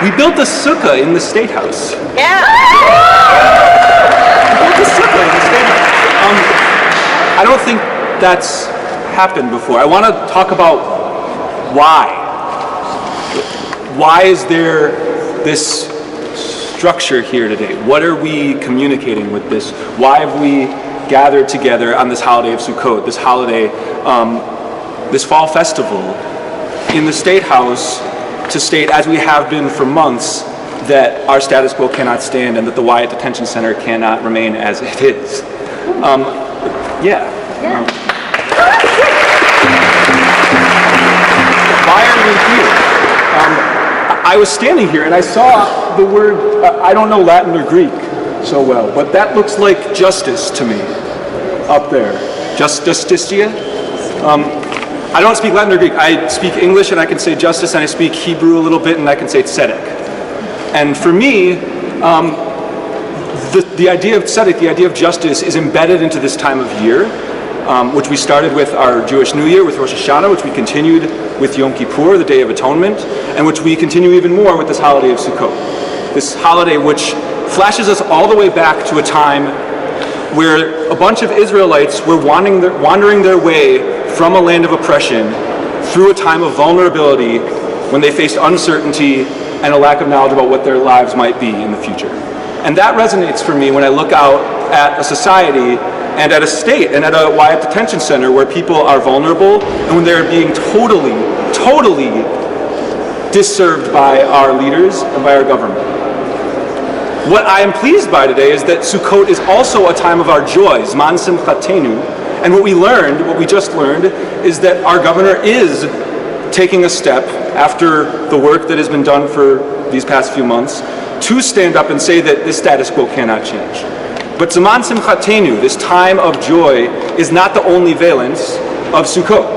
We built a sukkah in the State House. Yeah. We built a sukkah in the State House. I don't think that's happened before. I want to talk about why. Why is there this structure here today? What are we communicating with this? Why have we gathered together on this holiday of Sukkot, this holiday, this fall festival in the State House to state, as we have been for months, that our status quo cannot stand and that the Wyatt Detention Center cannot remain as it is. Why are we here? I was standing here and I saw the word, I don't know Latin or Greek so well, but that looks like justice to me up there. Justicia? I don't speak Latin or Greek. I speak English and I can say justice, and I speak Hebrew a little bit and I can say tzedek. And for me, the idea of tzedek, the idea of justice, is embedded into this time of year, which we started with our Jewish New Year, with Rosh Hashanah, which we continued with Yom Kippur, the Day of Atonement, and which we continue even more with this holiday of Sukkot. This holiday which flashes us all the way back to a time where a bunch of Israelites were wandering their way from a land of oppression through a time of vulnerability when they faced uncertainty and a lack of knowledge about what their lives might be in the future. And that resonates for me when I look out at a society and at a state and at a Wyatt Detention Center where people are vulnerable and when they're being totally disserved by our leaders and by our government. What I am pleased by today is that Sukkot is also a time of our joy, Zman Simchatenu, and what we just learned, is that our governor is taking a step after the work that has been done for these past few months to stand up and say that this status quo cannot change. But Zman Simchatenu, this time of joy, is not the only valence of Sukkot.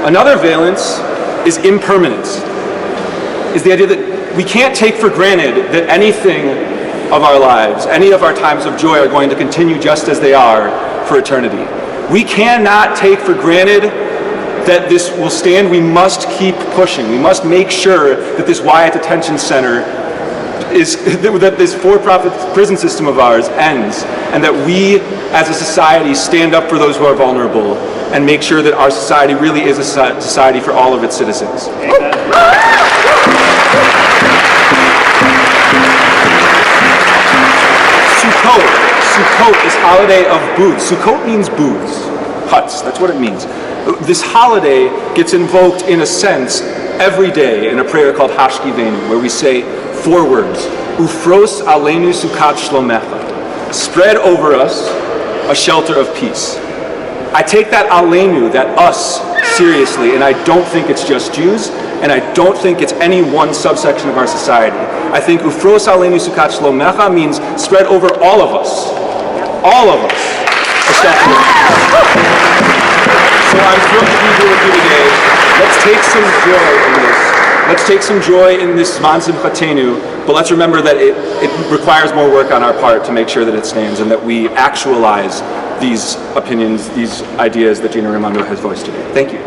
Another valence is impermanence, is the idea that we can't take for granted that anything of our lives, any of our times of joy are going to continue just as they are for eternity. We cannot take for granted that this will stand. We must keep pushing. We must make sure that this Wyatt Detention Center that this for-profit prison system of ours ends, and that we as a society stand up for those who are vulnerable and make sure that our society really is a society for all of its citizens. Sukkot, this holiday of booths. Sukkot means booths, huts, that's what it means. This holiday gets invoked in a sense every day in a prayer called Hashkivenu, where we say 4 words, Ufros aleinu sukat shlomecha, spread over us a shelter of peace. I take that aleinu, that us, seriously, and I don't think it's just Jews, and I don't think it's any one subsection of our society. I think Ufros aleinu sukat shlomecha means spread over all of us, a shelter of peace. So I'm thrilled to be here with you today. Let's take some joy in this. Let's take some joy in this Zman Simchatenu, but let's remember that it requires more work on our part to make sure that it stands and that we actualize these opinions, these ideas that Gina Raimondo has voiced today. Thank you.